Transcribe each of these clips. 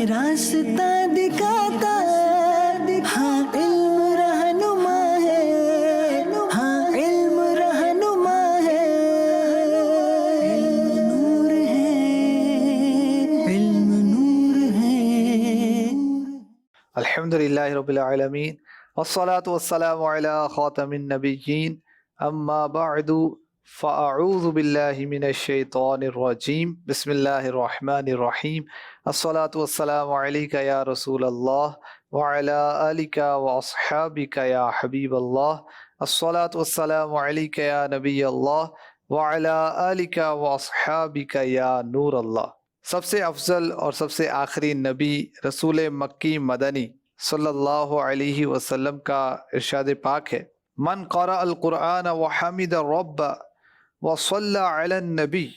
راستہ دکھاتا ہے، ہاں علم رہنما ہے، ہاں علم رہنما ہے، علم نور ہے، علم نور ہے۔ الحمدللہ رب العالمین والصلاة والسلام علی خاتم النبیین اما بعد فاعوذ باللہ من الشیطان الرجیم بسم اللہ الرحمن الرحیم الصلاة والسلام علیک یا رسول اللہ وعلی آلک واصحابک یا حبیب اللہ الصلاة والسلام علیک یا نبی اللہ وعلی آلک واصحابک یا نور اللہ۔ سب سے افضل اور سب سے آخری نبی رسول مکی مدنی صلی اللہ علیہ وسلم کا ارشاد پاک ہے، من قرأ القرآن وحمد رب وصلى على النبی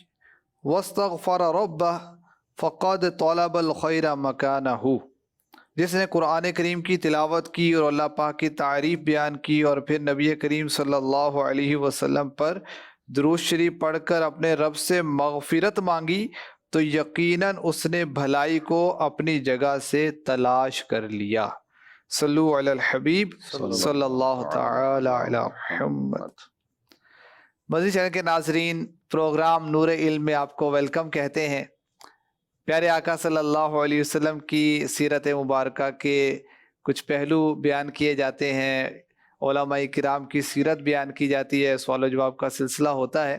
واستغفر رب فقد طلب الخیر مکانہ۔ جس نے قرآن کریم کی تلاوت کی اور اللہ پاک کی تعریف بیان کی اور پھر نبی کریم صلی اللہ علیہ وسلم پر درود شریف پڑھ کر اپنے رب سے مغفرت مانگی تو یقیناً اس نے بھلائی کو اپنی جگہ سے تلاش کر لیا۔ صلو علی الحبیب صلی اللہ تعالی علی محمد۔ مزید چینل کے ناظرین، پروگرام نور علم میں آپ کو ویلکم کہتے ہیں۔ پیارے آقا صلی اللہ علیہ وسلم کی سیرت مبارکہ کے کچھ پہلو بیان کیے جاتے ہیں، علماء کرام کی سیرت بیان کی جاتی ہے، سوال و جواب کا سلسلہ ہوتا ہے۔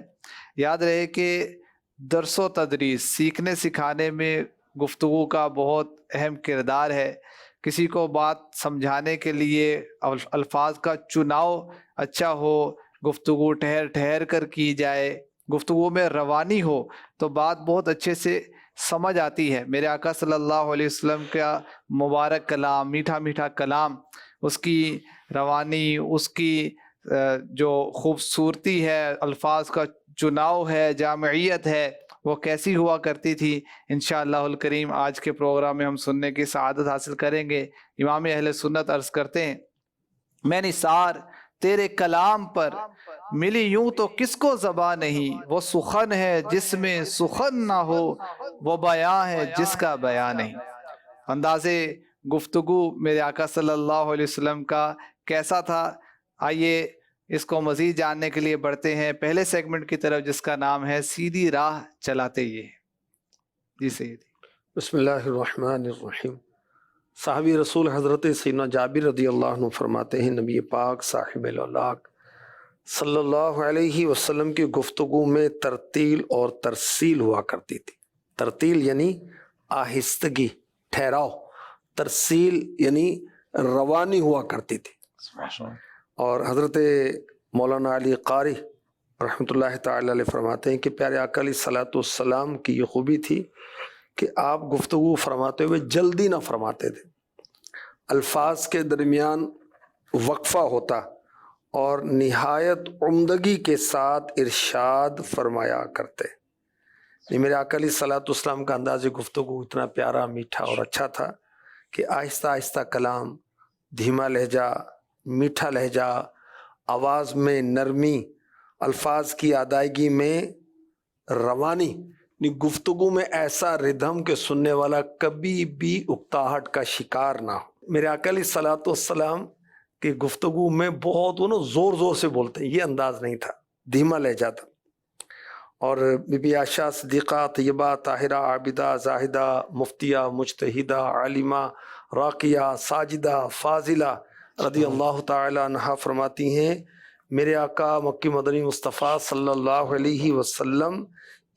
یاد رہے کہ درس و تدریس، سیکھنے سکھانے میں گفتگو کا بہت اہم کردار ہے۔ کسی کو بات سمجھانے کے لیے الفاظ کا چناؤ اچھا ہو، گفتگو ٹھہر ٹھہر کر کی جائے، گفتگو میں روانی ہو تو بات بہت اچھے سے سمجھ آتی ہے۔ میرے آقا صلی اللہ علیہ وسلم کا مبارک کلام، میٹھا میٹھا کلام، اس کی روانی، اس کی جو خوبصورتی ہے، الفاظ کا چناؤ ہے، جامعیت ہے، وہ کیسی ہوا کرتی تھی، انشاءاللہ الکریم آج کے پروگرام میں ہم سننے کی سعادت حاصل کریں گے۔ امام اہل سنت عرض کرتے ہیں، میں نثار تیرے کلام پر ملی یوں تو کس کو زبان نہیں، وہ سخن ہے جس میں سخن نہ ہو، وہ بیان ہے جس کا بیان نہیں۔ انداز گفتگو میرے آقا صلی اللہ علیہ وسلم کا کیسا تھا؟ آئیے اس کو مزید جاننے کے لیے بڑھتے ہیں پہلے سیگمنٹ کی طرف، جس کا نام ہے سیدھی راہ چلاتے یہ۔ جی سیدی۔ بسم اللہ الرحمن الرحیم۔ صحابی رسول حضرت سیدنا جابر رضی اللہ عنہ فرماتے ہیں، نبی پاک صاحب الاولاق صلی اللہ علیہ وسلم کی گفتگو میں ترتیل اور ترسیل ہوا کرتی تھی۔ ترتیل یعنی آہستگی، ٹھہراؤ، ترسیل یعنی روانی ہوا کرتی تھی۔ اور حضرت مولانا علی قاری رحمۃ اللہ تعالی علیہ فرماتے ہیں کہ پیارے آقا علیہ الصلوۃ والسلام کی یہ خوبی تھی کہ آپ گفتگو فرماتے ہوئے جلدی نہ فرماتے تھے، الفاظ کے درمیان وقفہ ہوتا اور نہایت عمدگی کے ساتھ ارشاد فرمایا کرتے۔ میرے آقا علیہ الصلوۃ والسلام کا انداز گفتگو اتنا پیارا، میٹھا اور اچھا تھا کہ آہستہ آہستہ کلام، دھیما لہجہ، میٹھا لہجہ، آواز میں نرمی، الفاظ کی ادائیگی میں روانی، گفتگو میں ایسا ردھم کہ سننے والا کبھی بھی اکتاہٹ کا شکار نہ ہو۔ میرے آقا علیہ الصلوۃ والسلام کی گفتگو میں بہت زور زور سے بولتے ہیں، یہ انداز نہیں تھا، دھیما لہجہ تھا۔ اور بی بی عائشہ صدیقہ طیبہ طاہرہ عابدہ زاہدہ مفتیہ مجتہدہ عالمہ راقیہ ساجدہ فاضلہ رضی اللہ تعالی عنہا فرماتی ہیں، میرے آقا مکی مدنی مصطفیٰ صلی اللہ علیہ وسلم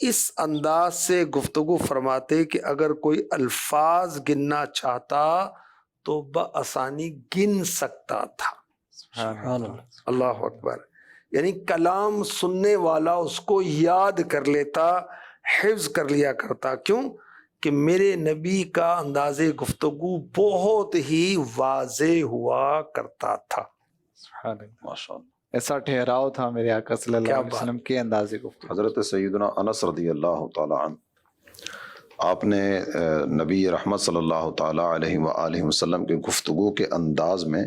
اس انداز سے گفتگو فرماتے کہ اگر کوئی الفاظ گننا چاہتا تو بآسانی گن سکتا تھا۔ اللہ اکبر۔ یعنی کلام سننے والا اس کو یاد کر لیتا، حفظ کر لیا کرتا۔ کیوں؟ کہ میرے نبی کا انداز گفتگو بہت ہی واضح ہوا کرتا تھا۔ ایسا ٹھہراؤ تھا میرے آقا صلی اللہ علیہ وسلم کے انداز گفتگو۔ حضرت سیدنا انس رضی اللہ تعالی عنہ، آپ نے نبی رحمت صلی اللہ تعالی علیہ وآلہ وسلم کے گفتگو کے انداز میں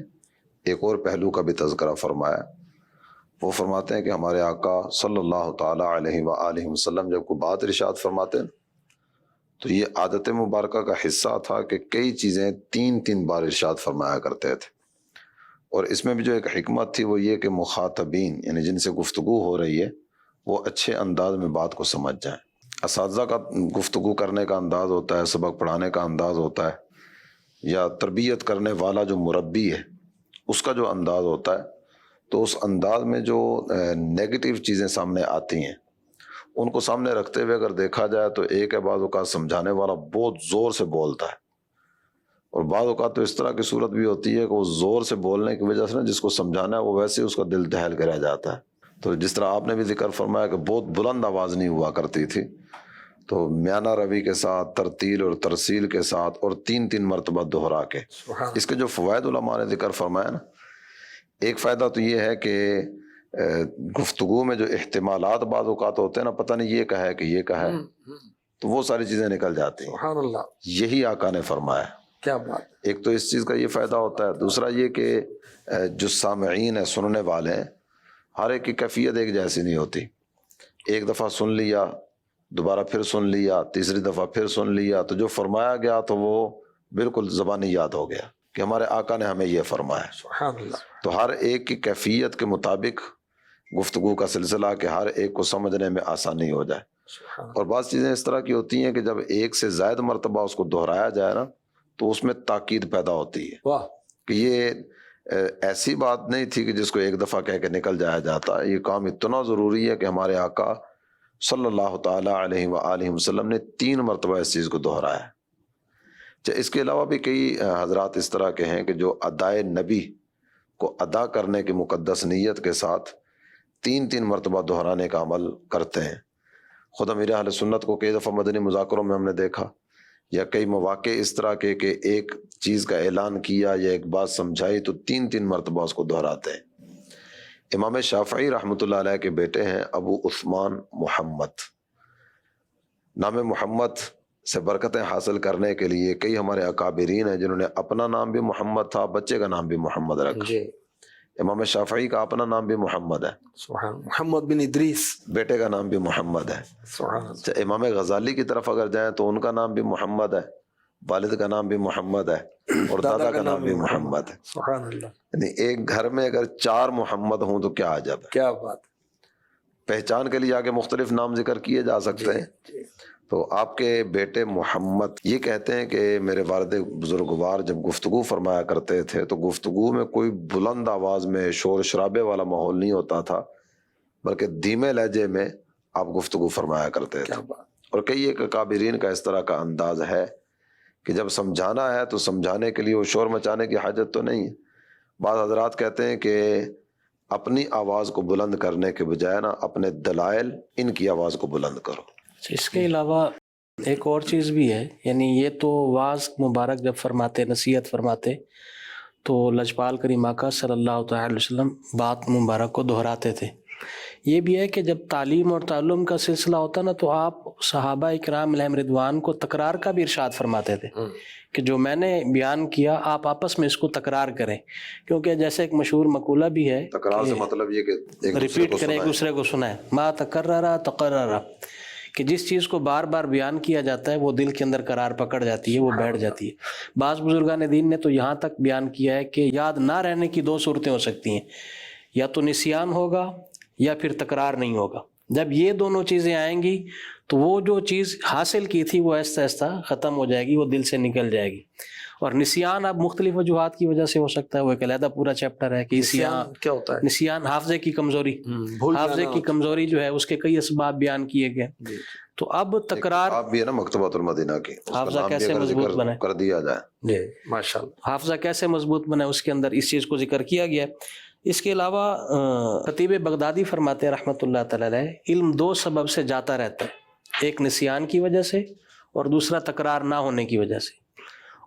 ایک اور پہلو کا بھی تذکرہ فرمایا۔ وہ فرماتے ہیں کہ ہمارے آقا صلی اللہ تعالی علیہ وآلہ وسلم جب کوئی بات ارشاد فرماتے ہیں تو یہ عادت مبارکہ کا حصہ تھا کہ کئی چیزیں 3 بار ارشاد فرمایا کرتے تھے. اور اس میں بھی جو ایک حکمت تھی وہ یہ کہ مخاطبین یعنی جن سے گفتگو ہو رہی ہے وہ اچھے انداز میں بات کو سمجھ جائیں. اساتذہ کا گفتگو کرنے کا انداز ہوتا ہے، سبق پڑھانے کا انداز ہوتا ہے، یا تربیت کرنے والا جو مربی ہے اس کا جو انداز ہوتا ہے، تو اس انداز میں جو نیگیٹو چیزیں سامنے آتی ہیں ان کو سامنے رکھتے ہوئے اگر دیکھا جائے تو ایک ہے بعض اوقات سمجھانے والا بہت زور سے بولتا ہے، اور بعض اوقات تو اس طرح کی صورت بھی ہوتی ہے کہ وہ زور سے بولنے کی وجہ سے نا جس کو سمجھانا ہے وہ ویسے اس کا دل دہل کے رہ جاتا ہے. تو جس طرح آپ نے بھی ذکر فرمایا کہ بہت بلند آواز نہیں ہوا کرتی تھی، تو میانہ روی کے ساتھ ترتیل اور ترسیل کے ساتھ اور 3 مرتبہ دہرا کے. اس کے جو فوائد علماء نے ذکر فرمایا نا، ایک فائدہ تو یہ ہے کہ گفتگو میں جو احتمالات بعض اوقات ہوتے ہیں نا، پتہ نہیں یہ کہا ہے کہ یہ کہا ہے، تو وہ ساری چیزیں نکل جاتی ہیں. سبحان اللہ، یہی آقا نے فرمایا. کیا بات. ایک تو اس چیز کا یہ فائدہ ہوتا ہے، دوسرا یہ کہ جو سامعین ہیں، سننے والے ہیں، ہر ایک کی کیفیت ایک جیسی نہیں ہوتی. ایک دفعہ سن لیا، دوبارہ پھر سن لیا، تیسری دفعہ پھر سن لیا، تو جو فرمایا گیا تو وہ بالکل زبانی یاد ہو گیا کہ ہمارے آقا نے ہمیں یہ فرمایا. سبحان اللہ. تو ہر ایک کی کیفیت کے مطابق گفتگو کا سلسلہ کہ ہر ایک کو سمجھنے میں آسانی ہو جائے. اور بعض چیزیں اس طرح کی ہوتی ہیں کہ جب ایک سے زائد مرتبہ اس کو دہرایا جائے نا تو اس میں تاکید پیدا ہوتی ہے واہ. کہ یہ ایسی بات نہیں تھی کہ جس کو ایک دفعہ کہہ کے نکل جایا جاتا. یہ کام اتنا ضروری ہے کہ ہمارے آقا صلی اللہ تعالیٰ علیہ وآلہ وسلم نے 3 مرتبہ اس چیز کو دہرایا. اس کے علاوہ بھی کئی حضرات اس طرح کے ہیں کہ جو ادائے نبی کو ادا کرنے کی مقدس نیت کے ساتھ 3 مرتبہ دہرانے کا عمل کرتے ہیں. خود امیر اہل سنت کو کئی دفعہ مدنی مذاکروں میں ہم نے دیکھا، یا کئی مواقع اس طرح کے کہ ایک چیز کا اعلان کیا یا ایک بات سمجھائی تو 3 مرتبہ اس کو دہراتے ہیں. امام شافعی رحمۃ اللہ علیہ کے بیٹے ہیں ابو عثمان محمد. نام محمد سے برکتیں حاصل کرنے کے لیے کئی ہمارے اکابرین ہیں جنہوں نے اپنا نام بھی محمد تھا، بچے کا نام بھی محمد رکھا. جی. امام شافعی کا اپنا نام بھی محمد ہے، سبحان. محمد بن ادریس، بیٹے کا نام بھی محمد ہے. سبحان اللہ. امام غزالی کی طرف اگر جائیں تو ان کا نام بھی محمد ہے، والد کا نام بھی محمد ہے، اور دادا کا نام بھی محمد ہے. سبحان اللہ. یعنی ایک گھر میں اگر 4 محمد ہوں تو کیا عجب ہے. کیا بات. پہچان کے لیے آگے مختلف نام ذکر کیے جا سکتے ہیں. تو آپ کے بیٹے محمد یہ کہتے ہیں کہ میرے والد بزرگوار جب گفتگو فرمایا کرتے تھے تو گفتگو میں کوئی بلند آواز میں شور شرابے والا ماحول نہیں ہوتا تھا، بلکہ دھیمے لہجے میں آپ گفتگو فرمایا کرتے تھے. اور کئی ایک اکابرین کا اس طرح کا انداز ہے کہ جب سمجھانا ہے تو سمجھانے کے لیے وہ شور مچانے کی حاجت تو نہیں ہے. بعض حضرات کہتے ہیں کہ اپنی آواز کو بلند کرنے کے بجائے نا اپنے دلائل ان کی آواز کو بلند کرو. اس کے علاوہ ایک اور چیز بھی ہے، یعنی یہ تو واعظ مبارک جب فرماتے، نصیحت فرماتے تو لجپال کریم آقا صلی اللہ تعالی علیہ وسلم بات مبارک کو دہراتے تھے. یہ بھی ہے کہ جب تعلیم اور تعلم کا سلسلہ ہوتا نا تو آپ صحابہ اکرام علیہم رضوان کو تکرار کا بھی ارشاد فرماتے تھے کہ جو میں نے بیان کیا آپ آپس میں اس کو تکرار کریں، کیونکہ جیسے ایک مشہور مقولہ بھی ہے، تکرار سے مطلب یہ کہ ریپیٹ کریں، ایک دوسرے کو سنائیں. ما تکررا تقررا، کہ جس چیز کو بار بار بیان کیا جاتا ہے وہ دل کے اندر قرار پکڑ جاتی ہے، وہ بیٹھ جاتی ہے. بعض بزرگان دین نے تو یہاں تک بیان کیا ہے کہ یاد نہ رہنے کی 2 صورتیں ہو سکتی ہیں، یا تو نسیان ہوگا یا پھر تکرار نہیں ہوگا. جب یہ دونوں چیزیں آئیں گی تو وہ جو چیز حاصل کی تھی وہ آہستہ آہستہ ختم ہو جائے گی، وہ دل سے نکل جائے گی. اور نسیان اب مختلف وجوہات کی وجہ سے ہو سکتا ہے، وہ ایک علیحدہ پورا چیپٹر ہے کہ کیا ہوتا ہے نسیان. حافظے کی کمزوری، حافظے کی کمزوری جو ہے اس کے کئی اسباب بیان کیے گئے. تو اب تکرار آپ بھی ہے نا مکتبۃ المدینہ کی، حافظہ کیسے مضبوط بنے کر دیا جائے. جی ماشاء اللہ. حافظہ کیسے مضبوط بنے اس کے اندر اس چیز کو ذکر کیا گیا. اس کے علاوہ خطیب بغدادی فرماتے ہیں رحمۃ اللہ تعالی علیہ، علم 2 سبب سے جاتا رہتا ہے، ایک نسیان کی وجہ سے اور دوسرا تکرار نہ ہونے کی وجہ سے.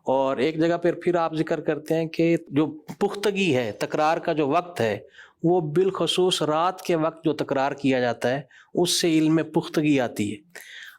اور ایک جگہ پھر آپ ذکر کرتے ہیں کہ جو پختگی ہے، تکرار کا جو وقت ہے، وہ بالخصوص رات کے وقت جو تکرار کیا جاتا ہے اس سے علم میں پختگی آتی ہے.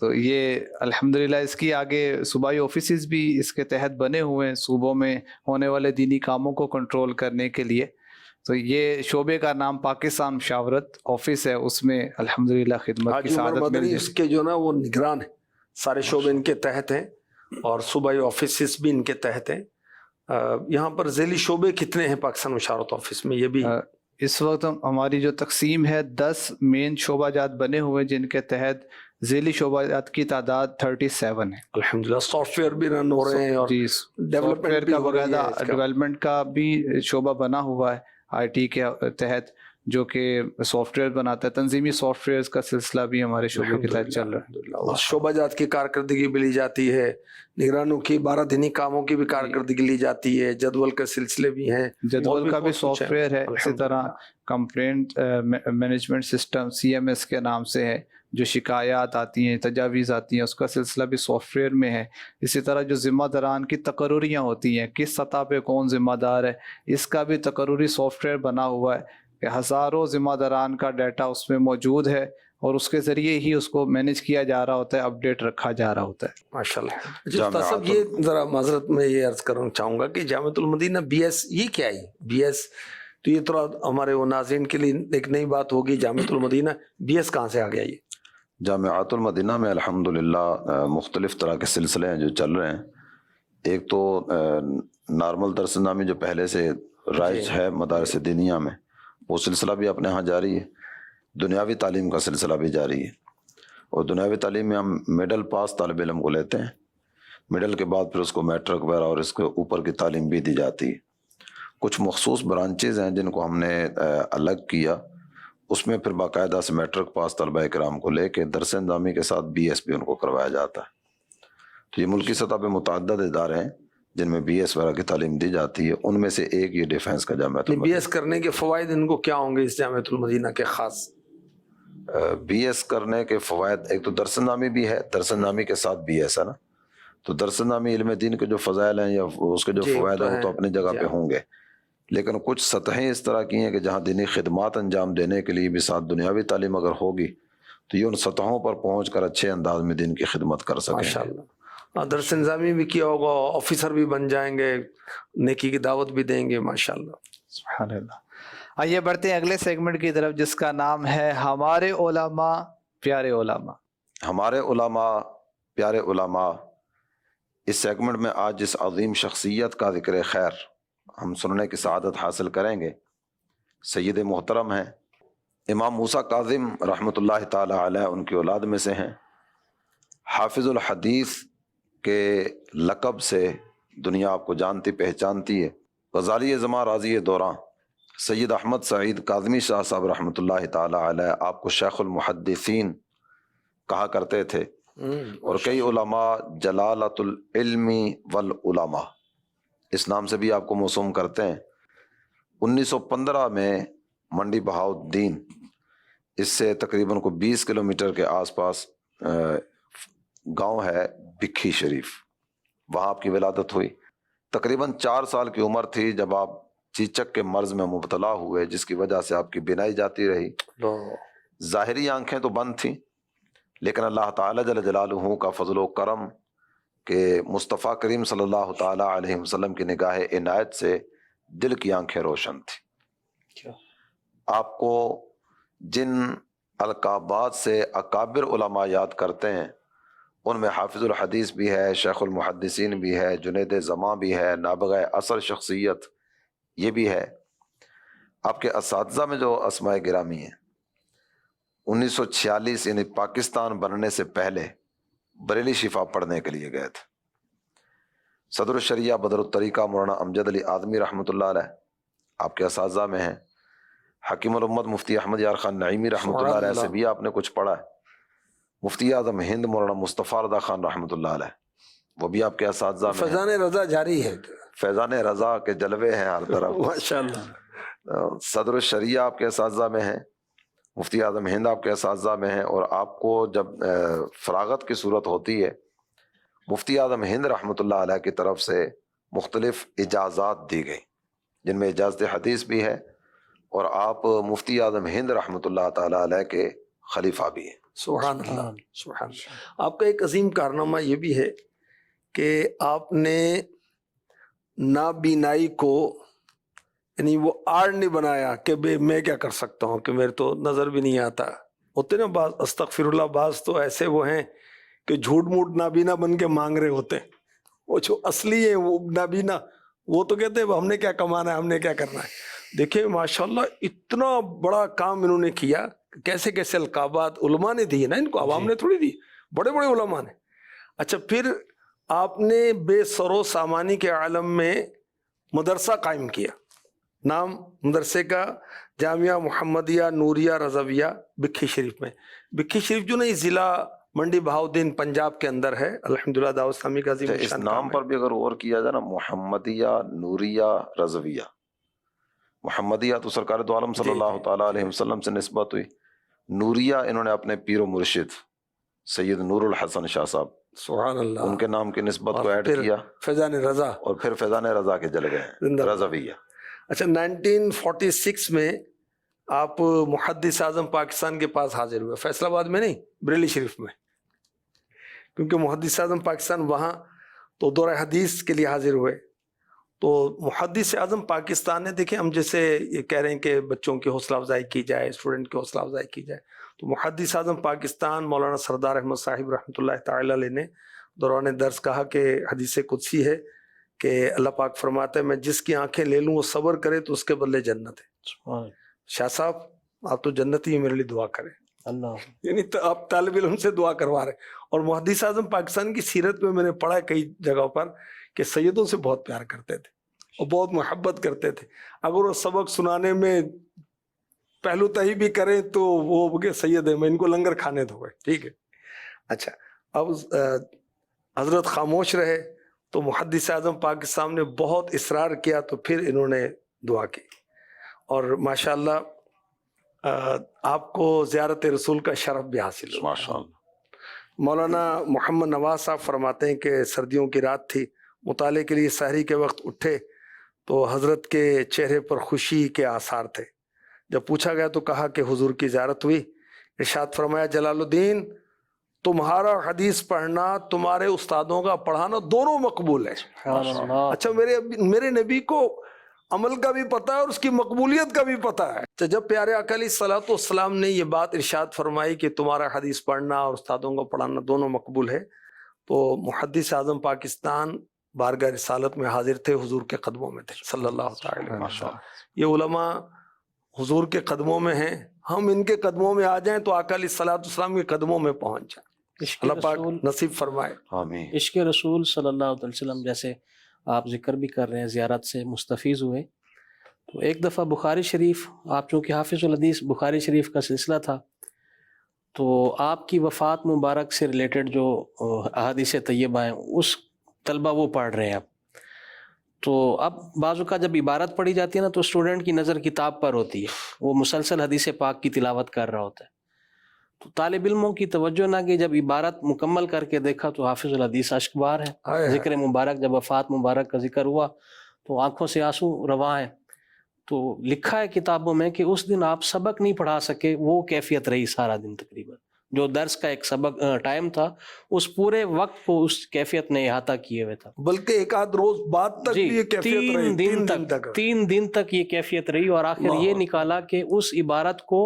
تو یہ الحمدللہ اس کی آگے صوبائی آفیسز بھی اس کے تحت بنے ہوئے ہیں صوبوں میں ہونے والے دینی کاموں کو کنٹرول کرنے کے لیے. تو یہ شعبے کا نام پاکستان مشاورت آفس ہے، اس میں الحمدللہ خدمت کی حاجی عمر سعادت مل مدنی اس کے جو نا وہ نگران ہیں، سارے شعبے ان کے تحت ہیں اور صوبائی آفیسز بھی ان کے تحت ہیں. یہاں پر ذیلی شعبے کتنے ہیں پاکستان مشاورت آفس میں؟ یہ بھی اس وقت ہماری جو تقسیم ہے 10 مین شعبہ جات بنے ہوئے جن کے تحت ذیلی شعبہ جات کی تعداد 37 ہے. الحمدللہ سافٹ ویئر بھی رن ہو رہے ہیں اور جی سافٹ ڈیولپمنٹ ویئر بھی کا ہو رہی ہے باقاعدہ اس کا. ڈیولپمنٹ کا بھی شعبہ بنا ہوا ہے آئی ٹی کے تحت، جو کہ سافٹ ویئر بناتا ہے. تنظیمی سافٹ ویئر کا سلسلہ بھی ہمارے شعبے کے تحت چل رہا ہے. اور شعبہ جات کی کارکردگی بھی لی جاتی ہے، نگرانوں کی 12 دینی کاموں کی بھی کارکردگی لی جاتی ہے، جدول کے سلسلے بھی ہیں، جدول کا بھی سافٹ ویئر ہے. اسی طرح الحمدللہ. کمپلینٹ مینجمنٹ سسٹم CMS کے نام سے ہے، جو شکایات آتی ہیں تجاویز آتی ہیں اس کا سلسلہ بھی سافٹ ویئر میں ہے. اسی طرح جو ذمہ داران کی تقرریاں ہوتی ہیں کس سطح پہ کون ذمہ دار ہے، اس کا بھی تقرری سافٹ ویئر بنا ہوا ہے کہ ہزاروں ذمہ داران کا ڈیٹا اس میں موجود ہے اور اس کے ذریعے ہی اس کو مینیج کیا جا رہا ہوتا ہے، اپڈیٹ رکھا جا رہا ہوتا ہے. ماشاءاللہ. جی استاد صاحب، یہ ذرا معذرت میں یہ عرض کرنا چاہوں گا کہ جامعۃ المدینہ BS یہ کیا ہے؟ BS تو یہ تھوڑا ہمارے وہ ناظرین کے لیے ایک نئی بات ہوگی. جامعۃ المدینہ BS کہاں سے آ گیا؟ یہ جامعات المدینہ میں الحمدللہ مختلف طرح کے سلسلے ہیں جو چل رہے ہیں. ایک تو نارمل درس نامی جو پہلے سے رائج ہے مدارس دینیہ میں، وہ سلسلہ بھی اپنے ہاں جاری ہے. دنیاوی تعلیم کا سلسلہ بھی جاری ہے، اور دنیاوی تعلیم میں ہم مڈل پاس طالب علم کو لیتے ہیں. مڈل کے بعد پھر اس کو میٹرک وغیرہ اور اس کے اوپر کی تعلیم بھی دی جاتی ہے. کچھ مخصوص برانچز ہیں جن کو ہم نے الگ کیا، اس میں پھر باقاعدہ سے میٹرک پاس طلبہ کرام کو لے کے درس نظامی کے ساتھ BS بھی ان کو کروایا جاتا ہے. تو یہ ملکی سطح پہ متعدد ادارے ہیں جن میں BS وغیرہ کی تعلیم دی جاتی ہے. ان میں سے ایک یہ ڈیفینس کا جامعۃ المدینہ. BS کرنے کے فوائد ان کو کیا ہوں گے اس جامعۃ المدینہ کے خاص؟ BS کرنے کے فوائد، ایک تو درس نظامی بھی ہے، درس نظامی کے ساتھ BS ہے نا. تو درس نظامی علم دین کے جو فضائل ہیں یا اس کے جو فوائد ہیں وہ تو اپنی جگہ پہ ہوں گے، لیکن کچھ سطحیں اس طرح کی ہیں کہ جہاں دینی خدمات انجام دینے کے لیے بھی ساتھ دنیاوی تعلیم اگر ہوگی تو یہ ان سطحوں پر پہنچ کر اچھے انداز میں دین کی خدمت کر سکیں. ماشاءاللہ. درس نظامی بھی کیا ہوگا، آفیسر بھی بن جائیں گے، نیکی کی دعوت بھی دیں گے. ماشاءاللہ سبحان اللہ. آئیے بڑھتے ہیں اگلے سیگمنٹ کی طرف جس کا نام ہے ہمارے علماء پیارے علماء. ہمارے علماء پیارے علماء. اس سیگمنٹ میں آج جس عظیم شخصیت کا ذکر خیر ہم سننے کی سعادت حاصل کریں گے، سید محترم ہیں امام موسیٰ کاظم رحمۃ اللہ تعالی علیہ، ان کی اولاد میں سے ہیں. حافظ الحدیث کے لقب سے دنیا آپ کو جانتی پہچانتی ہے. غزالی زماں راضی دوراں سید احمد سعید کاظمی شاہ صاحب رحمۃ اللہ تعالی علیہ آپ کو شیخ المحدثین کہا کرتے تھے، اور کئی علماء جلالۃ العلم والعلماء اس نام سے بھی آپ کو موسوم کرتے ہیں. 1915 میں منڈی بہاؤالدین، اس سے تقریباً کو 20 کلومیٹر کے آس پاس گاؤں ہے بکھی شریف، وہاں آپ کی ولادت ہوئی. تقریباً 4 سال کی عمر تھی جب آپ چیچک کے مرض میں مبتلا ہوئے، جس کی وجہ سے آپ کی بینائی جاتی رہی. ظاہری آنکھیں تو بند تھیں، لیکن اللہ تعالیٰ جل جلالہ کا فضل و کرم کہ مصطفیٰ کریم صلی اللہ تعالیٰ علیہ وسلم کی نگاہ عنایت سے دل کی آنکھیں روشن تھیں. آپ کو جن القابات سے اکابر علماء یاد کرتے ہیں ان میں حافظ الحدیث بھی ہے، شیخ المحدثین بھی ہے، جنید زماں بھی ہے، نابغہ اثر شخصیت یہ بھی ہے. آپ کے اساتذہ میں جو اسماء گرامی ہیں، 1946 یعنی پاکستان بننے سے پہلے بریلی شفا پڑھنے کے لیے گئے تھے. صدر الشریعہ بدر الطریقہ مولانا امجد علی اعظمی رحمۃ اللہ علیہ آپ کے اساتذہ میں ہیں. حکیم الامت مفتی احمد یار خان نعیمی رحمۃ اللہ علیہ سے بھی آپ نے کچھ پڑھا ہے. مفتی اعظم ہند مولانا مصطفیٰ رضا خان رحمۃ اللہ علیہ وہ بھی آپ کے اساتذہ میں. فیضان رضا جاری ہے، فیضان رضا کے جلوے ہیں ہر طرف. ماشاءاللہ. صدر الشریعہ آپ کے اساتذہ میں ہیں، مفتی اعظم ہند آپ کے اساتذہ میں ہیں، اور آپ کو جب فراغت کی صورت ہوتی ہے مفتی اعظم ہند رحمۃ اللہ علیہ کی طرف سے مختلف اجازات دی گئی، جن میں اجازت حدیث بھی ہے، اور آپ مفتی اعظم ہند رحمۃ اللہ تعالی علیہ کے خلیفہ بھی ہیں. سبحان اللہ سبحان اللہ. آپ کا ایک عظیم کارنامہ یہ بھی ہے کہ آپ نے نابینائی کو یعنی وہ آڑ نہیں بنایا کہ بے میں کیا کر سکتا ہوں کہ میرے تو نظر بھی نہیں آتا. ہوتے نا بعض استغفر اللہ بعض تو ایسے وہ ہیں کہ جھوٹ موٹ نابینا بن کے مانگ رہے ہوتے ہیں. وہ جو اصلی ہے وہ نابینا وہ تو کہتے ہیں ہم نے کیا کمانا ہے ہم نے کیا کرنا ہے. دیکھیں ماشاءاللہ اتنا بڑا کام انہوں نے کیا. کیسے کیسے القابات علماء نے دی نا ان کو, عوام نے تھوڑی دی, بڑے بڑے علماء نے. اچھا پھر آپ نے بے سر و سامانی کے عالم میں مدرسہ قائم کیا. نام مدرسے کا جامعہ محمدیہ نوریہ رضویہ بکھی شریف میں. بکھی شریف جو نہیں ضلع منڈی بہاؤدین پنجاب کے اندر ہے. الحمدللہ دعوت اسلامی کا عظیم اس نام پر بھی اگر غور کیا جائے نا, محمدیہ نوریہ رضویہ, محمدیہ تو سرکار دو عالم صلی اللہ تعالیٰ علیہ وسلم سے نسبت ہوئی. نوریہ انہوں نے اپنے پیر و مرشد سید نور الحسن شاہ صاحب سبحان اللہ ان کے نام کی نسبت کو ایڈ کیا, فیضان رضا, اور پھر فیضان رضا کے جل گئے رضویہ. اچھا 1946 میں آپ محدث اعظم پاکستان کے پاس حاضر ہوئے, فیصل آباد میں نہیں بریلی شریف میں, کیونکہ محدث اعظم پاکستان وہاں تو دورہ حدیث کے لیے حاضر ہوئے. تو محدث اعظم پاکستان نے دیکھیں ہم جیسے یہ کہہ رہے ہیں کہ بچوں کی حوصلہ افزائی کی جائے, اسٹوڈنٹ کی حوصلہ افزائی کی جائے, تو محدث اعظم پاکستان مولانا سردار احمد صاحب رحمۃ اللہ تعالی علیہ نے دوران درس کہا کہ حدیث قدسی ہے کہ اللہ پاک فرماتا ہے میں جس کی آنکھیں لے لوں وہ صبر کرے تو اس کے بدلے جنت ہے. شاہ صاحب آپ تو جنت ہی میرے لیے دعا کریں اللہ, یعنی آپ طالب علم سے دعا کروا رہے. اور محدث اعظم پاکستان کی سیرت میں نے پڑھا کئی جگہوں پر کہ سیدوں سے بہت پیار کرتے تھے اور بہت محبت کرتے تھے. اگر وہ سبق سنانے میں پہلو تہی بھی کریں تو وہ سید ہے میں ان کو لنگر کھانے دو گے, ٹھیک ہے. اچھا اب حضرت خاموش رہے تو محدث اعظم پاکستان نے بہت اصرار کیا تو پھر انہوں نے دعا کی, اور ماشاءاللہ آپ کو زیارت رسول کا شرف بھی حاصل ہوا ماشاءاللہ. مولانا محمد نواز صاحب فرماتے ہیں کہ سردیوں کی رات تھی, مطالعے کے لیے سحری کے وقت اٹھے تو حضرت کے چہرے پر خوشی کے آثار تھے. جب پوچھا گیا تو کہا کہ حضور کی زیارت ہوئی. ارشاد فرمایا جلال الدین تمہارا حدیث پڑھنا تمہارے استادوں کا پڑھانا دونوں مقبول ہے. اچھا میرے نبی کو عمل کا بھی پتہ ہے اور اس کی مقبولیت کا بھی پتہ ہے. تو جب پیارے آقا علیہ الصلوۃ والسلام نے یہ بات ارشاد فرمائی کہ تمہارا حدیث پڑھنا اور استادوں کو پڑھانا دونوں مقبول ہے, تو محدث اعظم پاکستان بارگاہ رسالت میں حاضر تھے, حضور کے قدموں میں تھے صلی اللہ تعالی علیہ وسلم. یہ علماء حضور کے قدموں میں ہیں, ہم ان کے قدموں میں آ جائیں تو آقا علیہ الصلوۃ والسلام کے قدموں میں پہنچ جائیں. اللہ پاک نصیب فرمائے. آمین. عشق رسول صلی اللہ علیہ وسلم جیسے آپ ذکر بھی کر رہے ہیں, زیارت سے مستفیض ہوئے. تو ایک دفعہ بخاری شریف, آپ چونکہ حافظ الحدیث بخاری شریف کا سلسلہ تھا, تو آپ کی وفات مبارک سے ریلیٹڈ جو احادیث طیبہ ہیں اس طلبہ وہ پڑھ رہے ہیں اب. تو اب بعض اوقات جب عبارت پڑھی جاتی ہے نا تو اسٹوڈنٹ کی نظر کتاب پر ہوتی ہے, وہ مسلسل حدیث پاک کی تلاوت کر رہا ہوتا ہے. تو طالب علموں کی توجہ نہ کہ جب عبارت مکمل کر کے دیکھا تو حافظ الحدیث اشک بار ہے. ذکر مبارک جب وفات مبارک کا ذکر ہوا تو آنکھوں سے آنسو رواں ہیں. تو لکھا ہے کتابوں میں کہ اس دن آپ سبق نہیں پڑھا سکے, وہ کیفیت رہی سارا دن تقریباً. جو درس کا ایک سبق ٹائم تھا اس پورے وقت کو اس کیفیت نے احاطہ کیے ہوئے تھا. بلکہ ایک آدھ روز بعد تک یہ کیفیت رہی, 3 دن تک یہ کیفیت رہی, اور آخر یہ نکالا کہ اس عبارت کو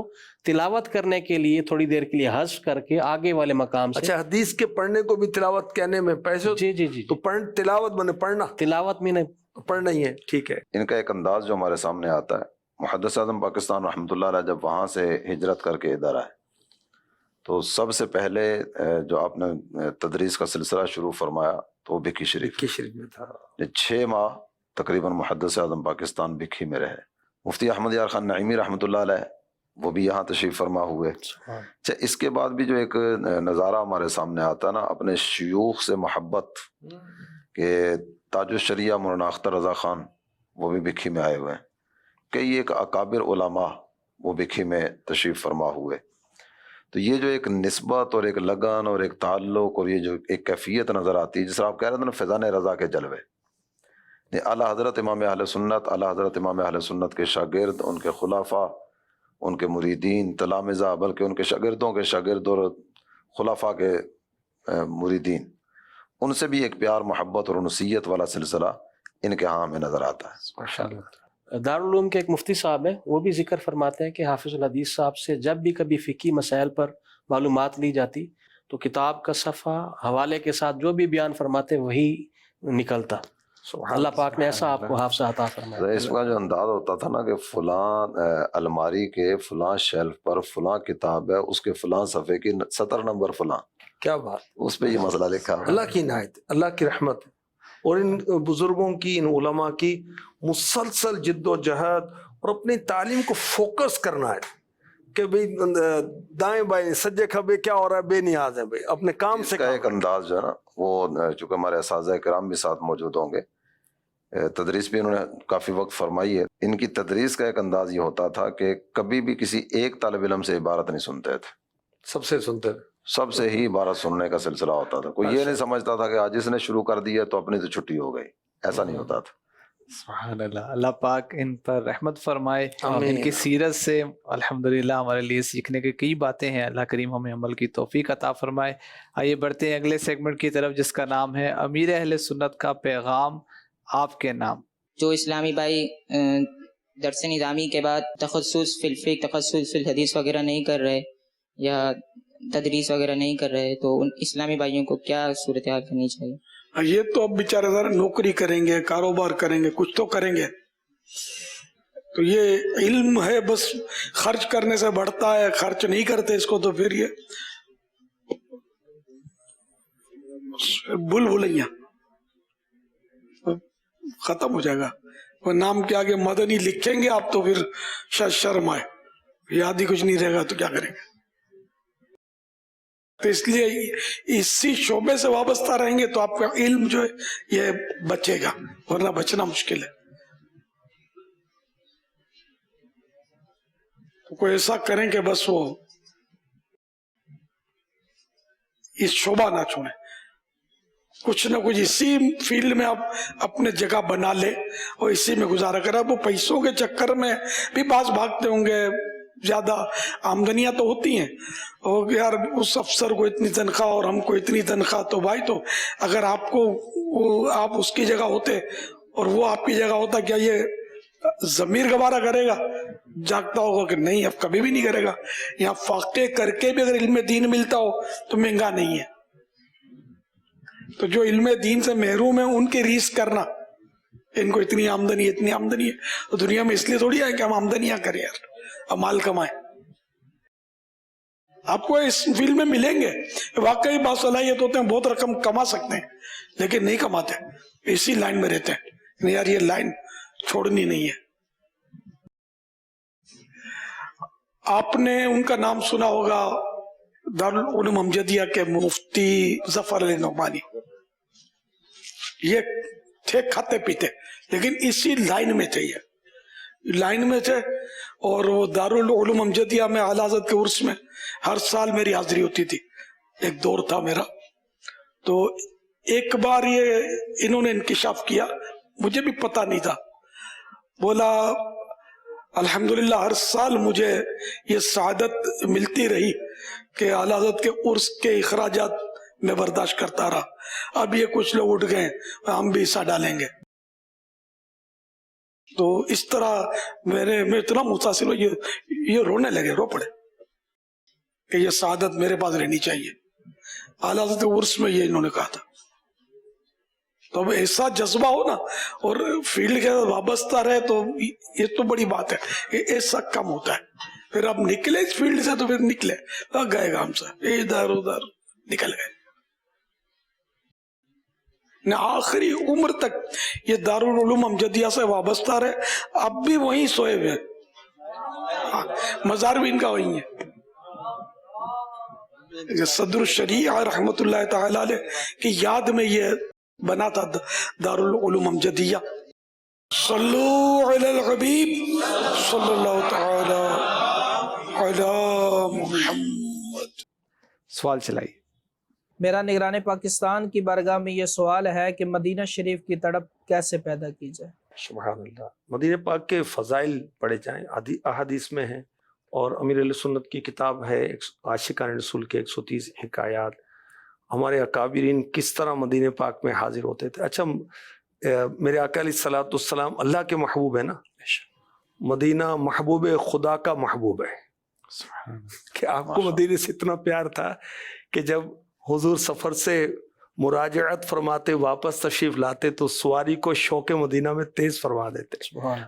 تلاوت کرنے کے لیے تھوڑی دیر کے لیے حذف کر کے آگے والے مقام سے. اچھا حدیث کے پڑھنے کو بھی تلاوت کہنے میں پیسے, جی تو تلاوت بنے پڑھنا, تلاوت میں نہیں پڑھنا ہی ہے, ٹھیک ہے. ان کا ایک انداز جو ہمارے سامنے آتا ہے, محدث اعظم پاکستان رحمۃ اللہ علیہ جب وہاں سے ہجرت کر کے ادھر آئے تو سب سے پہلے جو آپ نے تدریس کا سلسلہ شروع فرمایا تو وہ بکھی شریف میں تھا. 6 ماہ تقریباً محدث اعظم پاکستان بکھی میں رہے. مفتی احمد یار خان نعیمی رحمۃ اللہ علیہ وہ بھی یہاں تشریف فرما ہوئے. اچھا اس کے بعد بھی جو ایک نظارہ ہمارے سامنے آتا ہے نا, اپنے شیوخ سے محبت کہ تاج الشریعہ مولانا اختر رضا خان وہ بھی بکھی میں آئے ہوئے ہیں, کئی ایک اکابر علماء وہ بکھی میں تشریف فرما ہوئے. تو یہ جو ایک نسبت اور ایک لگن اور ایک تعلق اور یہ جو ایک کیفیت نظر آتی ہے, جس طرح آپ کہہ رہے تھے نا فیضان رضا کے جلوے, اعلیٰ حضرت امام اہل سنت, اعلیٰ حضرت امام اہل سنت کے شاگرد, ان کے خلافہ, ان کے مریدین تلامذہ، بلکہ ان کے شاگردوں کے شاگرد اور خلفاء کے مریدین، ان سے بھی ایک پیار محبت اور انسیت والا سلسلہ ان کے ہاں ہمیں نظر آتا ہے۔ دارالعلوم کے ایک مفتی صاحب ہیں، وہ بھی ذکر فرماتے ہیں کہ حافظ الحدیث صاحب سے جب بھی کبھی فقہی مسائل پر معلومات لی جاتی تو کتاب کا صفحہ حوالے کے ساتھ جو بھی بیان فرماتے وہی نکلتا۔ اللہ پاک نے ایسا آپ کو حافظہ عطا فرمایا۔ اس کا جو انداز ہوتا تھا نا کہ فلاں الماری کے فلاں شیلف پر فلاں کتاب ہے، اس کے فلاں صفحے کی سطر نمبر فلاں، کیا بات، اس پہ یہ مسئلہ لکھا ہوا ہے۔ اللہ کی عنایت، اللہ کی رحمت، اور ان بزرگوں کی، ان علماء کی مسلسل جد و جہد اور اپنی تعلیم کو فوکس کرنا ہے کہ بھئی دائیں بائیں سجے کھبے کیا ہو رہا ہے، بے نیاز ہے بھئی، اپنے کام سے اس کا ایک انداز جو ہے نا وہ، چونکہ ہمارے اساتذہ کرام بھی ساتھ موجود ہوں گے، تدریس بھی انہوں نے کافی وقت فرمائی ہے، ان کی تدریس کا ایک انداز یہ ہوتا تھا کہ کبھی بھی کسی ایک طالب علم سے عبارت نہیں سنتے تھے، سب سے سنتے تھے، سب سے ہی عبارت سننے کا سلسلہ ہوتا تھا۔ کوئی یہ نہیں سمجھتا تھا کہ آج اس نے شروع کر دیا تو اپنی تو چھٹی ہو گئی، ایسا نہیں ہوتا تھا۔ سبحان اللہ، اللہ پاک ان پر رحمت فرمائے، آمین۔ ان کی سیرت سے الحمدللہ ہمارے لیے سیکھنے کی کئی باتیں ہیں، اللہ کریم ہمیں عمل کی توفیق عطا فرمائے۔ آئیے بڑھتے ہیں اگلے سیگمنٹ کی طرف جس کا نام ہے امیر اہل سنت کا پیغام آپ کے نام۔ جو اسلامی بھائی درس نظامی کے بعد تخصص فی الفقہ، تخصص فی الحدیث وغیرہ نہیں کر رہے یا تدریس وغیرہ نہیں کر رہے تو ان اسلامی بھائیوں کو کیا صورتحال کرنی چاہیے؟ یہ تو اب بیچارے ذرا نوکری کریں گے، کاروبار کریں گے، کچھ تو کریں گے، تو یہ علم ہے بس خرچ کرنے سے بڑھتا ہے، خرچ نہیں کرتے اس کو تو پھر یہ بھول بھلائیاں ختم ہو جائے گا۔ وہ نام کے آگے مدنی لکھیں گے آپ تو پھر شاید شرم آئے، یاد ہی کچھ نہیں رہے گا تو کیا کریں گے۔ تو اس لیے اسی شعبے سے وابستہ رہیں گے تو آپ کا علم جو ہے یہ بچے گا، ورنہ بچنا مشکل ہے۔ تو کوئی ایسا کریں کہ بس وہ اس شعبہ نہ چھوڑیں، کچھ نہ کچھ اسی فیلڈ میں آپ اپنے جگہ بنا لے اور اسی میں گزارا کریں۔ وہ پیسوں کے چکر میں بھی بعض بھاگتے ہوں گے، زیادہ آمدنیاں تو ہوتی ہیں، اور یار اس افسر کو اتنی تنخواہ اور ہم کو اتنی تنخواہ، تو بھائی تو اگر آپ کو آپ اس کی جگہ ہوتے اور وہ آپ کی جگہ ہوتا، کیا یہ ضمیر گوارا کرے گا؟ جاگتا ہوگا کہ نہیں، اب کبھی بھی نہیں کرے گا۔ یہاں فاقے کر کے بھی اگر علم دین ملتا ہو تو مہنگا نہیں ہے۔ تو جو علم دین سے محروم ہے ان کی ریس کرنا، ان کو اتنی آمدنی اتنی آمدنی ہے، تو دنیا میں اس لیے تھوڑی ہے کہ ہم آمدنیاں کریں یار، مال کمائیں۔ آپ کو اس فیلڈ میں ملیں گے، واقعی باصلاحیت ہوتے ہیں، بہت رقم کما سکتے ہیں، لیکن نہیں کماتے، اسی لائن میں رہتے ہیں، نہیں یار یہ لائن چھوڑنی نہیں ہے۔ آپ نے ان کا نام سنا ہوگا، دارالعلوم امجدیہ کے مفتی ظفر علی نعمانی، یہ تھے کھاتے پیتے لیکن اسی لائن میں تھے، یہ لائن میں تھے، اور وہ دارالعلوم امجدیہ میں اعلیٰ حضرت کے عرس میں ہر سال میری حاضری ہوتی تھی، ایک دور تھا میرا۔ تو ایک بار یہ انہوں نے انکشاف کیا، مجھے بھی پتہ نہیں تھا، بولا الحمدللہ ہر سال مجھے یہ سعادت ملتی رہی کہ اعلیٰ حضرت کے عرس کے اخراجات میں برداشت کرتا رہا، اب یہ کچھ لوگ اٹھ گئے ہم بھی حصہ ڈالیں گے۔ تو اس طرح میں اتنا متاثر ہوا، یہ رونے لگے، رو پڑے کہ یہ سعادت میرے پاس رہنی چاہیے۔ اعلیٰ حضرت کے عرس میں یہ انہوں نے کہا تھا۔ تو اب ایسا جذبہ ہو نا اور فیلڈ کے ساتھ وابستہ رہے تو یہ تو بڑی بات ہے، ایسا کم ہوتا ہے۔ پھر اب نکلے اس فیلڈ سے تو پھر نکلے، گئے گا ہم سے ادھر ادھر نکل گئے، آخری عمر تک یہ دارالعلوم امجدیہ سے وابستہ رہے، اب بھی وہیں سوئے ہوئے، مزار بھی ان کا وہیں ہے۔ صدر الشریعہ رحمت اللہ تعالی علیہ کی یاد میں یہ بنا تھا دارالعلوم امجدیہ۔ صلو علی الحبیب صلی اللہ تعالی علی محمد۔ سوال چلائیے۔ میرا نگران پاکستان کی بارگاہ میں یہ سوال ہے کہ مدینہ شریف کی تڑپ کیسے پیدا کی جائے؟ سبحان اللہ۔ مدینہ پاک کے فضائل پڑھے جائیں، احادیث میں ہیں، اور امیر اہل سنت کی کتاب ہے عاشقان رسول کے 130 حکایات، ہمارے اکابرین کس طرح مدینہ پاک میں حاضر ہوتے تھے۔ اچھا میرے آقا علیہ الصلوۃ والسلام اللہ کے محبوب ہے نا، مدینہ محبوب خدا کا محبوب ہے، کہ آپ کو مدینہ سے اتنا پیار تھا کہ جب حضور سفر سے مراجعت فرماتے واپس تشریف لاتے تو سواری کو شوق مدینہ میں تیز فرما دیتے۔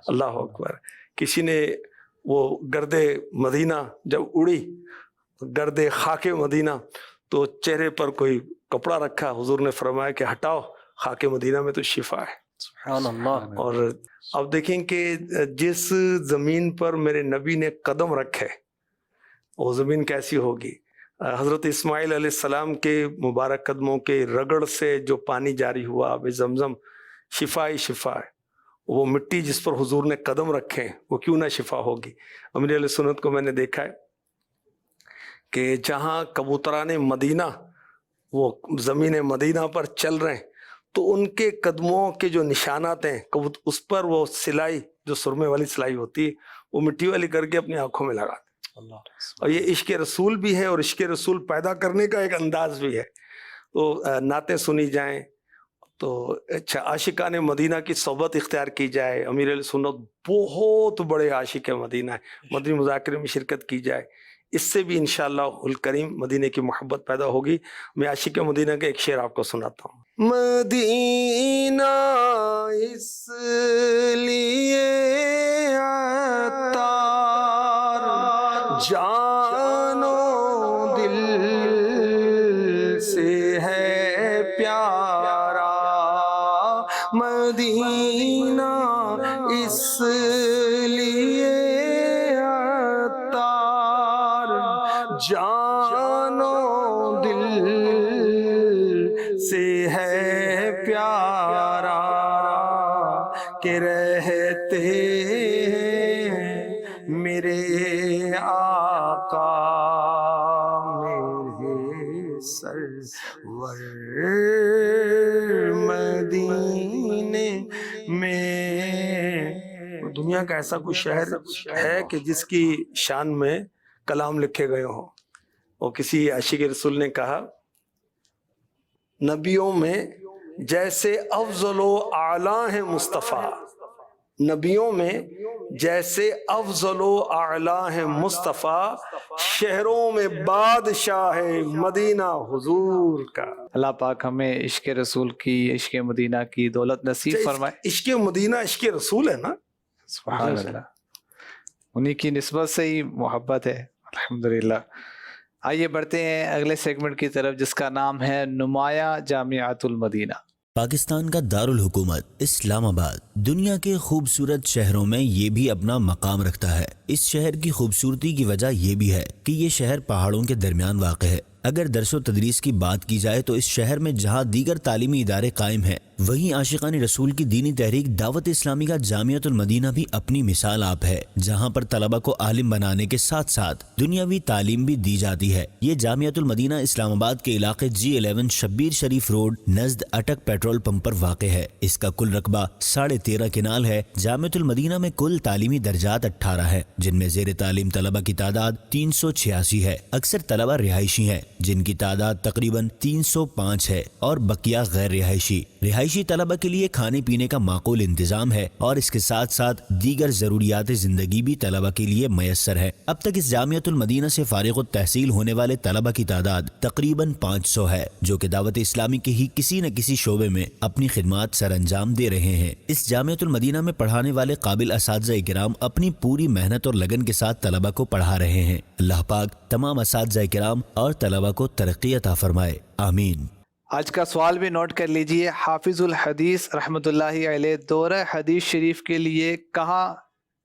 اللہ اکبر۔ کسی نے وہ گرد مدینہ جب اڑی، گرد خاک مدینہ، تو چہرے پر کوئی کپڑا رکھا، حضور نے فرمایا کہ ہٹاؤ، خاک مدینہ میں تو شفا ہے۔ سبحان اللہ۔ اور اب دیکھیں کہ جس زمین پر میرے نبی نے قدم رکھے وہ زمین کیسی ہوگی۔ حضرت اسماعیل علیہ السلام کے مبارک قدموں کے رگڑ سے جو پانی جاری ہوا آب زمزم، شفا ہی شفا ہے۔ وہ مٹی جس پر حضور نے قدم رکھے وہ کیوں نہ شفا ہوگی۔ امیر علیہ سنت کو میں نے دیکھا ہے کہ جہاں کبوتران مدینہ وہ زمین مدینہ پر چل رہے ہیں تو ان کے قدموں کے جو نشانات ہیں اس پر وہ سلائی جو سرمے والی سلائی ہوتی ہے وہ مٹی والی کر کے اپنی آنکھوں میں لگاتے۔ اور یہ عشق رسول بھی ہے اور عشق رسول پیدا کرنے کا ایک انداز بھی ہے۔ تو نعتیں سنی جائیں تو اچھا، عاشقان مدینہ کی صحبت اختیار کی جائے۔ امیر علیہ سنت بہت بڑے عاشق مدینہ ہے، مدنی مذاکرے میں شرکت کی جائے، اس سے بھی انشاءاللہ الکریم مدینہ کی محبت پیدا ہوگی۔ میں عاشق مدینہ کا ایک شعر آپ کو سناتا ہوں۔ مدینہ اس لیے عطار جانو دل سے ہے پیارا، مدینہ اس لیے عطار جانو دل سے ہے پیارا، کہ رہتے میرے آقا میرے سرور مدینے میں۔ دنیا کا ایسا کوئی شہر ہے کہ جس کی شان میں کلام لکھے گئے ہوں؟ اور کسی عاشق رسول نے کہا نبیوں میں جیسے افضل و اعلیٰ ہے مصطفیٰ، نبیوں میں جیسے افضل و اعلیٰ ہے مصطفیٰ، شہروں میں بادشاہ ہے مدینہ حضور کا۔ اللہ پاک ہمیں عشق رسول کی، عشق مدینہ کی دولت نصیب فرمائے۔ عشق مدینہ عشق رسول ہے نا، سبحان اللہ، انہی کی نسبت سے ہی محبت ہے الحمدللہ۔ آئیے بڑھتے ہیں اگلے سیگمنٹ کی طرف جس کا نام ہے نمایاں جامعۃ المدینہ۔ پاکستان کا دارالحکومت اسلام آباد دنیا کے خوبصورت شہروں میں یہ بھی اپنا مقام رکھتا ہے۔ اس شہر کی خوبصورتی کی وجہ یہ بھی ہے کہ یہ شہر پہاڑوں کے درمیان واقع ہے۔ اگر درس و تدریس کی بات کی جائے تو اس شہر میں جہاں دیگر تعلیمی ادارے قائم ہیں، وہیں عاشقان رسول کی دینی تحریک دعوت اسلامی کا جامعۃ المدینہ بھی اپنی مثال آپ ہے، جہاں پر طلبہ کو عالم بنانے کے ساتھ ساتھ دنیاوی تعلیم بھی دی جاتی ہے۔ یہ جامعۃ المدینہ اسلام آباد کے علاقے G11 شبیر شریف روڈ نزد اٹک پیٹرول پمپ پر واقع ہے۔ اس کا کل رقبہ 13.5 کنال ہے۔ جامعۃ المدینہ میں کل تعلیمی درجات 18 ہے، جن میں زیر تعلیم طلبہ کی تعداد 386 ہے۔ اکثر طلبہ رہائشی ہیں جن کی تعداد تقریباً 305 ہے، اور بقیہ غیر رہائشی۔ رہائشی طلبہ کے لیے کھانے پینے کا معقول انتظام ہے، اور اس کے ساتھ ساتھ دیگر ضروریات زندگی بھی طلبہ کے لیے میسر ہے۔ اب تک اس جامعۃ المدینہ سے فارغ التحصیل ہونے والے طلبہ کی تعداد تقریباً 500 ہے، جو کہ دعوت اسلامی کے ہی کسی نہ کسی شعبے میں اپنی خدمات سر انجام دے رہے ہیں۔ اس جامعۃ المدینہ میں پڑھانے والے قابل اساتذہ کرام اپنی پوری محنت اور لگن کے ساتھ طلبہ کو پڑھا رہے ہیں۔ اللہ پاک تمام اساتذہ کرام اور طلبہ کو ترقی عطا فرمائے، آمین۔ آج کا سوال بھی نوٹ کر لیجئے۔ حافظ الحدیث رحمۃ اللہ علیہ دورہ حدیث شریف کے لیے کہاں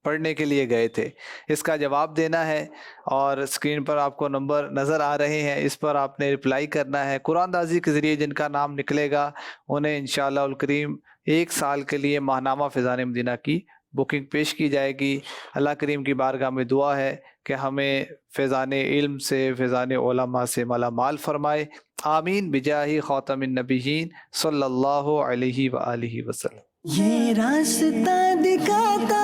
پڑھنے کے لیے گئے تھے؟ اس کا جواب دینا ہے، اور اسکرین پر آپ کو نمبر نظر آ رہے ہیں، اس پر آپ نے رپلائی کرنا ہے۔ قرآن دازی کے ذریعے جن کا نام نکلے گا انہیں انشاءاللہ الکریم 1 سال کے لیے ماہنامہ فیضان مدینہ کی بکنگ پیش کی جائے گی۔ اللہ کریم کی بارگاہ میں دعا ہے کہ ہمیں فیضان علم سے، فیضان علماء سے مالا مال فرمائے، آمین بجاہ خاتم النبیین صلی اللہ علیہ وآلہ وسلم۔ یہ راستہ دکھاتا